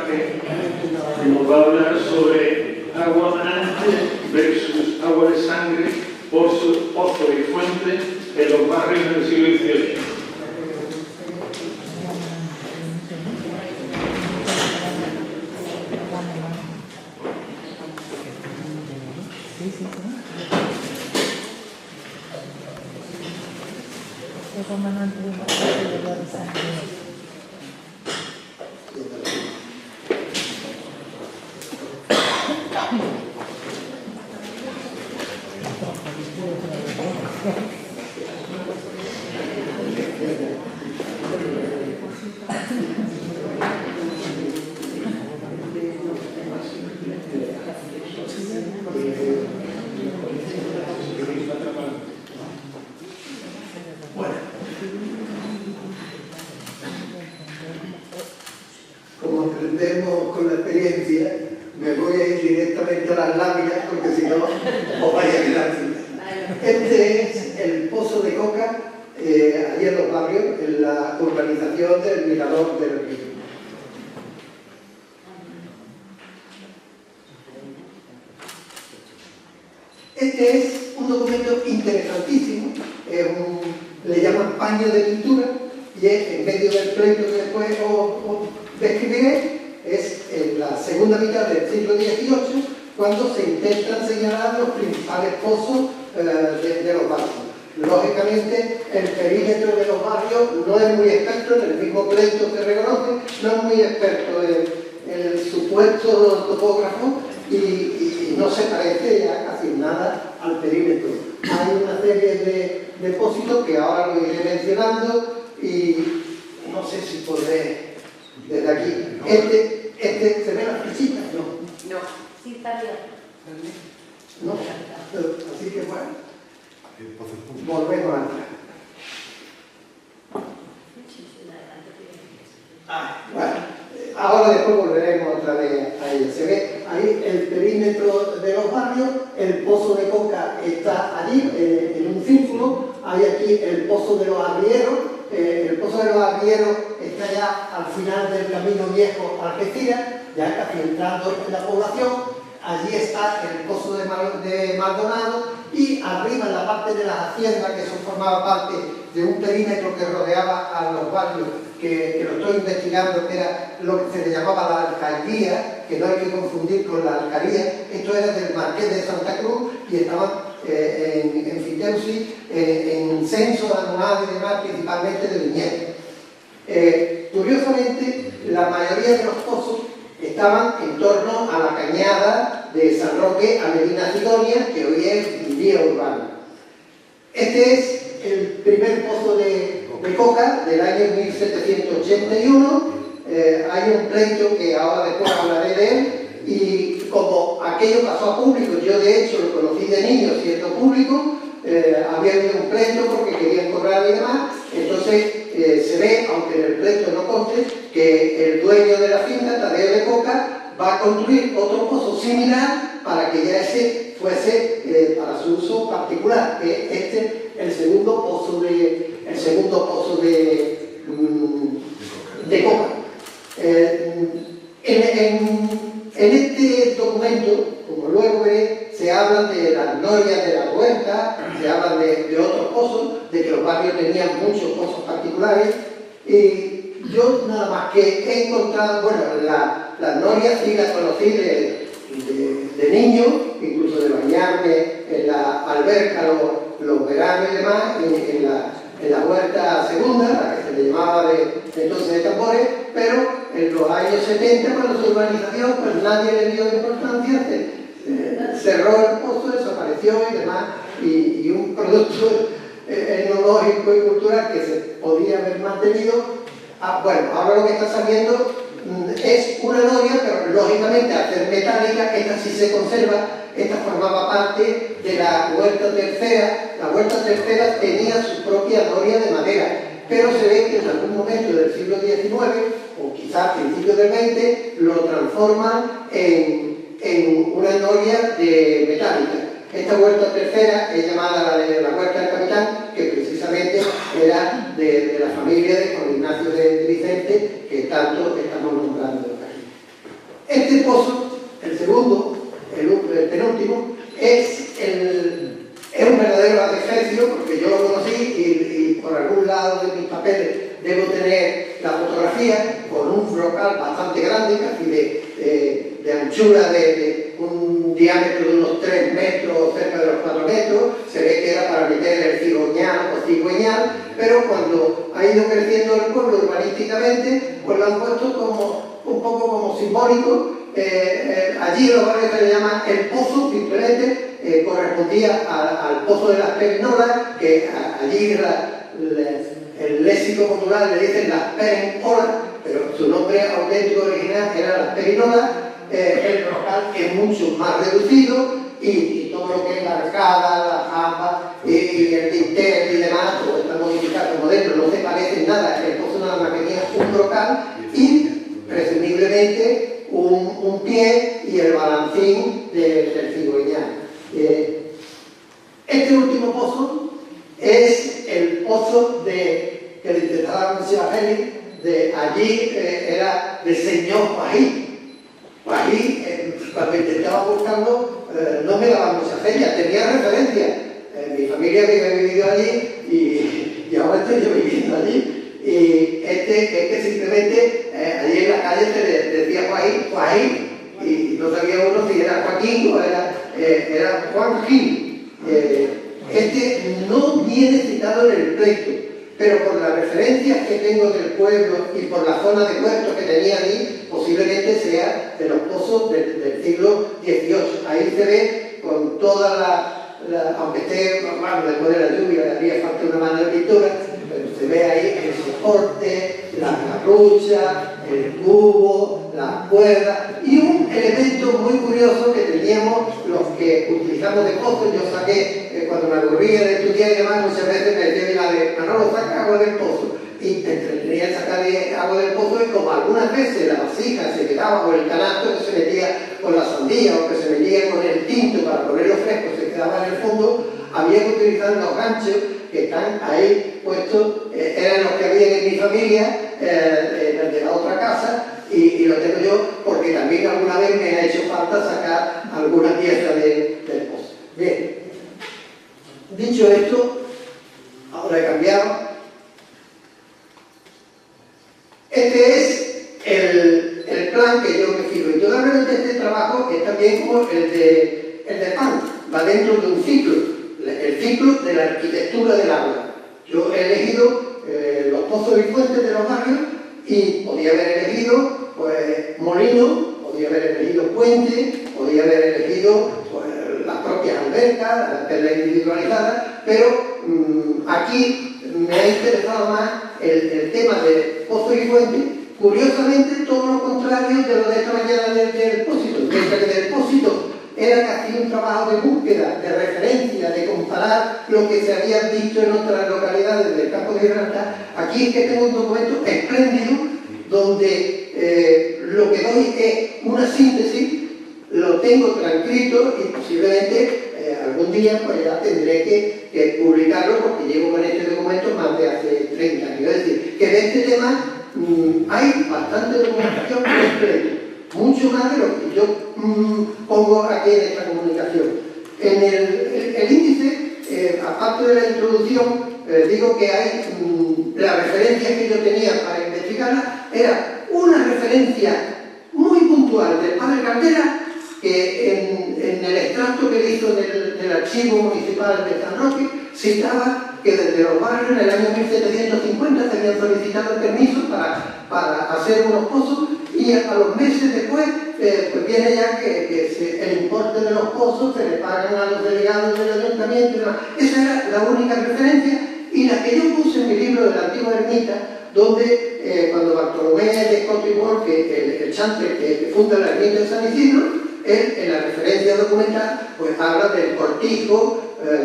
Jorge, que nos va a hablar sobre agua manante versus agua de sangre, pozo y fuente en los barrios del siglo XVIII. Como aprendemos con la experiencia, me voy a ir directamente a las láminas porque si no os vais a quedar sin. Este es el pozo de coca allí en los barrios, en la urbanización del Mirador del Río. Este es un documento interesantísimo, le llaman paño de pintura, y es en medio del pleito que después os describiré, es en la segunda mitad del siglo XVIII, cuando se intentan señalar los principales pozos de los barrios. Lógicamente, el perímetro de los barrios no es muy experto, en el mismo pleito se reconoce, no es muy experto en el supuesto topógrafo y no se parece ya casi nada al perímetro. Hay una serie de depósitos que ahora lo iré mencionando y no sé si podré desde aquí. Este ¿se ve la flechita? No. Sí, está bien. No. Así que bueno. Volvemos a entrar. Bueno, ahora después volveremos otra vez a ella. Se ve ahí el perímetro de los barrios, el pozo de coca está allí en un círculo, hay aquí el pozo de los arrieros, el pozo de los arrieros está ya al final del camino viejo a Algeciras, ya casi entrando en la población. Allí está el pozo de Maldonado y arriba en la parte de las haciendas, que eso formaba parte de un perímetro que rodeaba a los barrios, que lo estoy investigando, que era lo que se le llamaba la alcaldía, que no hay que confundir con la alcaldía. Esto era del Marqués de Santa Cruz y estaban en Fiteusi, en censo anual y demás, principalmente de viñedos. Curiosamente, la mayoría de los pozos estaban en torno a la cañada de San Roque a Medina Sidonia, que hoy es vía urbana. Este es el primer pozo de coca del año 1781. Hay un pleito que ahora después hablaré de él, y como aquello pasó a público, yo de hecho lo conocí de niño siendo público, había habido un pleito porque querían cobrar y demás, entonces se ve, aunque en el pleito no conste, que el dueño de la finca, Tadeo de Coca, va a construir otro pozo similar para que ya ese fuese para su uso particular, que este el segundo pozo de coca. En este documento, como luego veré, se hablan de las norias de la huerta, se hablan de otros pozos, de que los barrios tenían muchos pozos particulares, y yo nada más que he encontrado, bueno, las norias sí las conocí de niño, incluso de bañarme en la alberca los veranos y demás, en la huerta segunda, la que se le llamaba entonces de tambores, pero en los años 70, cuando se urbanización, pues nadie le dio importancia, cerró el pozo, desapareció y demás, y un producto etnológico y cultural que se podía haber mantenido. Bueno, ahora lo que está saliendo es una noria, pero lógicamente al ser metálica, esta sí se conserva. Esta formaba parte de la huerta tercera. La huerta tercera tenía su propia noria de madera, pero se ve que en algún momento del siglo XIX, o quizás principios del XX, lo transforman en una noria de metálica. Esta huerta tercera es llamada la huerta del capitán, que precisamente era de la familia de Juan Ignacio de Vicente, que tanto estamos nombrando aquí. Este pozo, el segundo, el penúltimo, es un verdadero adefesio, porque yo lo conocí y por algún lado de mis papeles debo tener la fotografía con un brocal bastante grande, casi de anchura, de un diámetro de unos 3 metros, cerca de los 4 metros. Se ve que era para meter el cigüeñal o cigüeñal, pero cuando ha ido creciendo el pueblo urbanísticamente, pues lo han puesto como un poco como simbólico. Allí en los barrios se le llama el pozo, simplemente correspondía al pozo de las Perinolas, que allí el léxico popular le dicen las Perinolas, pero su nombre auténtico original era las Perinolas. El brocal es mucho más reducido y todo lo que es la arcada, la jamba y el dintel y demás, todo está modificado moderno, no se parece en nada. El pozo nada más que tenía un brocal y presumiblemente un pie y el balancín del cigüeñal. Este último pozo es el pozo que le intentaba Monsieur Félix, de allí era del señor Guají. Guají, cuando intentaba buscarlo, no me daba mucha señas, tenía referencia. Mi familia había vivido allí y ahora estoy yo viviendo allí. Y este simplemente allí en la calle se le decía Guají, y no sabía uno si era Joaquín o era Juanjín. Este no viene citado en el pleito, pero por las referencias que tengo del pueblo y por la zona de puerto que tenía allí, posiblemente sea de los pozos del siglo XVIII. Ahí se ve con toda aunque esté, bueno, después de la lluvia le haría falta una mano de pintura, pero se ve ahí el soporte, la garrucha, el cubo, las cuerdas y un elemento muy curioso que teníamos los que utilizamos de pozo. Yo saqué, cuando me aburría de estudiar y demás, muchas veces me decía mi madre, Manolo, saca agua del pozo. Y me entretenía en sacar agua del pozo y como algunas veces la vasija se quedaba con el canasto que se metía con la sandía o que se metía con el tinto para ponerlo fresco, se quedaba en el fondo, había que utilizar los ganchos que están ahí puestos, eran los que había en mi familia, de la otra casa, y lo tengo yo porque también alguna vez me ha hecho falta sacar alguna pieza del pozo. Bien, dicho esto, ahora he cambiado. Este es el plan que yo me fijo. Y totalmente este trabajo es también como el de Pan, va dentro de un ciclo, el ciclo de la arquitectura del agua. Yo he elegido los pozos y fuentes de los barrios y podía haber elegido pues, molino, podía haber elegido puente, podía haber elegido pues, las propias albercas, las perlas individualizadas, pero aquí me ha interesado más el tema de pozos y fuentes. Curiosamente, todo lo contrario de lo de esta mañana del depósito. Mientras que el depósito era casi un trabajo de búsqueda, de referencia, de comparar lo que se había visto en otras localidades del campo de Gibraltar, aquí es que tengo un documento espléndido donde lo que doy es una síntesis, lo tengo transcrito y posiblemente algún día pues ya tendré que publicarlo porque llevo con este documento más de hace 30 años. Es decir, que de este tema hay bastante documentación completa, mucho más de lo que yo pongo aquí en esta comunicación. En el índice, aparte de la introducción, digo que hay las referencias que yo tenía para investigarla, era una referencia muy puntual del padre Caldera, que en el extracto que hizo del archivo municipal de San Roque citaba que desde los barrios en el año 1750 se habían solicitado el permiso para hacer unos pozos y a los meses después pues viene ya que el importe de los pozos se le pagan a los delegados del ayuntamiento y demás. Esa era la única referencia y la que yo puse en mi libro de la antigua ermita, donde cuando Bartolomé de Cotribol, que el chantre que funda la ermita de San Isidro, él en la referencia documental pues habla del cortijo,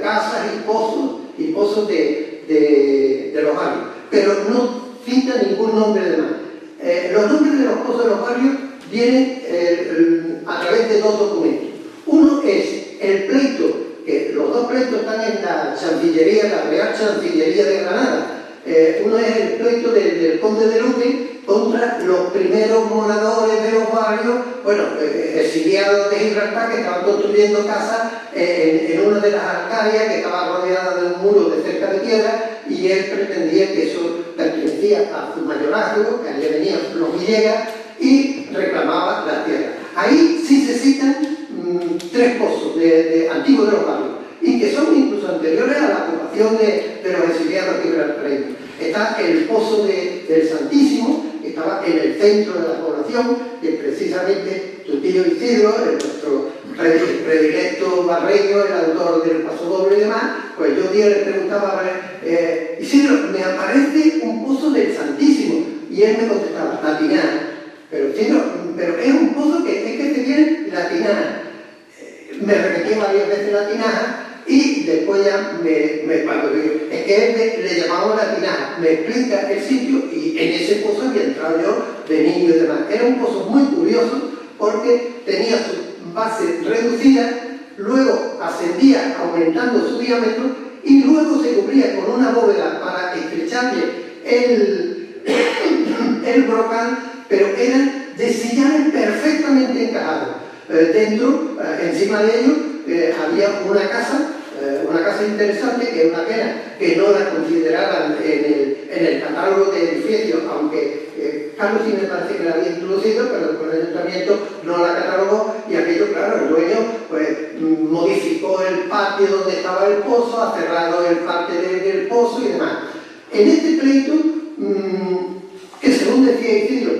casas y pozos de los barrios, pero no cita ningún nombre de más. Los nombres de los pozos de los barrios vienen a través de dos documentos. Uno es el pleito, que los dos pleitos están en la Chancillería, la Real Chancillería de Granada. Uno es el pleito del conde de Luque contra contra los primeros moradores de los barrios, bueno, exiliados de Gibraltar, que estaban construyendo casas en una de las alcaldías que estaba rodeada de un muro de cerca de piedra, y él pretendía que eso pertenecía a su mayorazgo, que allí venían los Villegas, y reclamaba la tierra. Ahí sí se citan 3 pozos antiguos de los barrios, y que son incluso anteriores a la ocupación de los exiliados gibraltareños. Está el pozo del Santísimo, que estaba en el centro de la población, que precisamente tu tío Isidro, nuestro predilecto barreño, el autor del Paso Doble y demás, pues yo un día le preguntaba, Isidro, me aparece un pozo del Santísimo, y él me contestaba, la Tinana. Pero Isidro, pero es un pozo que es que te viene la Tinana. Me repetía varias veces la Tinaja, y después ya cuando digo, es que él le llamaba la Tinaja, me explica el sitio, y en ese pozo había entrado yo de niño y demás. Era un pozo muy curioso porque tenía su base reducida, luego ascendía aumentando su diámetro, y luego se cubría con una bóveda para estrecharle el brocal, pero eran de sillares perfectamente encajados. Dentro, encima de ellos, había una casa interesante, que es una pena que no la consideraran en el catálogo de edificios, aunque Carlos sí me parece que la había introducido, pero después el ayuntamiento no la catalogó, y aquello, claro, el dueño pues modificó el patio donde estaba el pozo, ha cerrado el parte del pozo y demás. En este pleito, que según decía Isidro,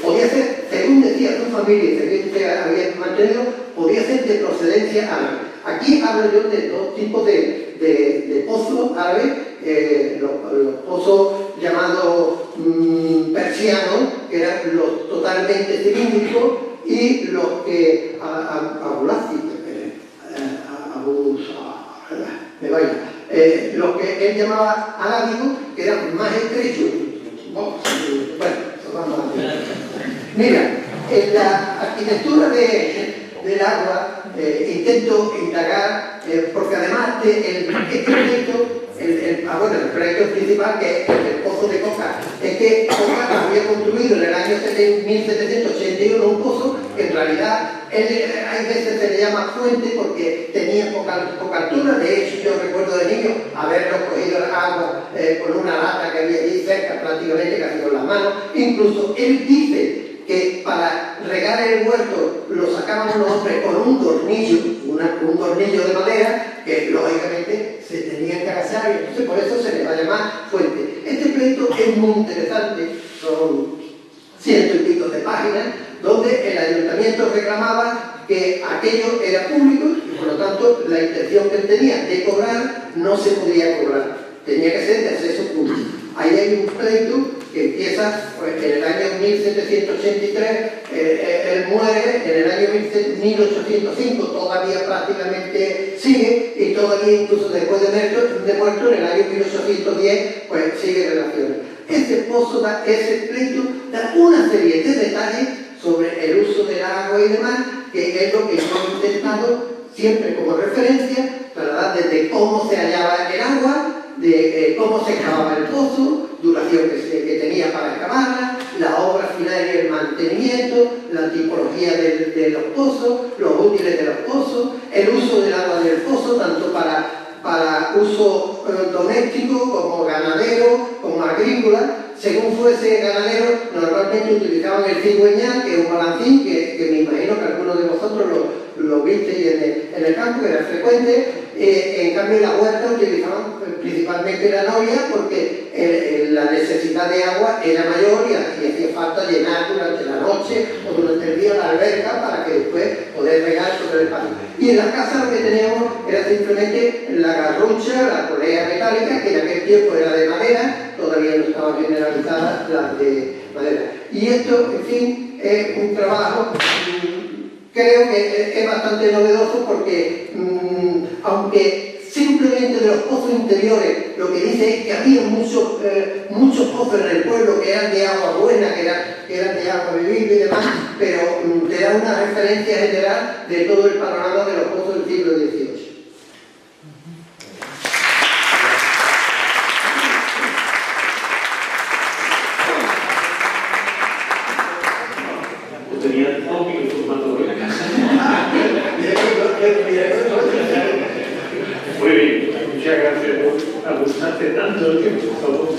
podía ser, según decía su familia y según se había mantenido, podía ser de procedencia árabe. Aquí hablo yo de 2 tipos de pozos árabes, los pozos llamados persianos, que eran los totalmente cilíndricos, y los que los que él llamaba arábigos, que eran más estrechos. Bueno, eso vamos a ver. Mira, en la arquitectura del agua intento indagar, porque además el proyecto principal, que es el pozo de Coca, es que Coca había construido en el año 1781 un pozo que en realidad hay veces se le llama fuente porque tenía poca altura. De hecho, yo recuerdo de niño haberlo cogido el agua con una lata que había allí cerca, prácticamente casi con las manos. Incluso él dice que para regar el huerto lo sacaban los hombres con un tornillo, un tornillo de madera, que lógicamente se tenían que agachar, y entonces por eso se le va a llamar fuente. Este pleito es muy interesante, son 100 y pico de páginas, donde el ayuntamiento reclamaba que aquello era público, y por lo tanto la intención que él tenía de cobrar no se podía cobrar, tenía que ser de acceso público. Ahí hay un pleito que empieza pues, en el año 1783, él muere, en el año 1805 todavía prácticamente sigue, y todavía incluso después de muerto en el año 1810 pues sigue relaciones. Ese pozo, ese pleito da una serie de detalles sobre el uso del agua y demás, que es lo que yo he intentado siempre como referencia, para desde cómo se hallaba el agua, de cómo se excavaba el pozo, duración que tenía para excavarla, la obra final y el mantenimiento, la tipología de los pozos, los útiles de los pozos, el uso del agua del pozo, tanto para uso doméstico como ganadero, como agrícola. Según fuese ganadero, normalmente utilizaban el cigüeñal, que es un balancín, que me imagino que algunos de vosotros lo visteis en el campo, que era frecuente. En cambio, en la huerta utilizaban principalmente la noria, porque la necesidad de agua era mayor y hacía falta llenar durante la noche o durante el día la alberca para que después poder regar sobre el patio. Y en las casas lo que teníamos era simplemente la garrucha, la polea metálica, que en aquel tiempo era de madera, todavía no estaban generalizadas las de madera. Y esto, en fin, es un trabajo, creo que es bastante novedoso porque, aunque simplemente de los pozos interiores lo que dice es que había muchos pozos en el pueblo que eran de agua buena, que eran de agua vivible y demás, pero te da una referencia general de todo el panorama de los pozos del siglo XVIII. tenía todo mi informado en casa. Muy bien, muchas gracias por abusarte tanto el tiempo, por favor.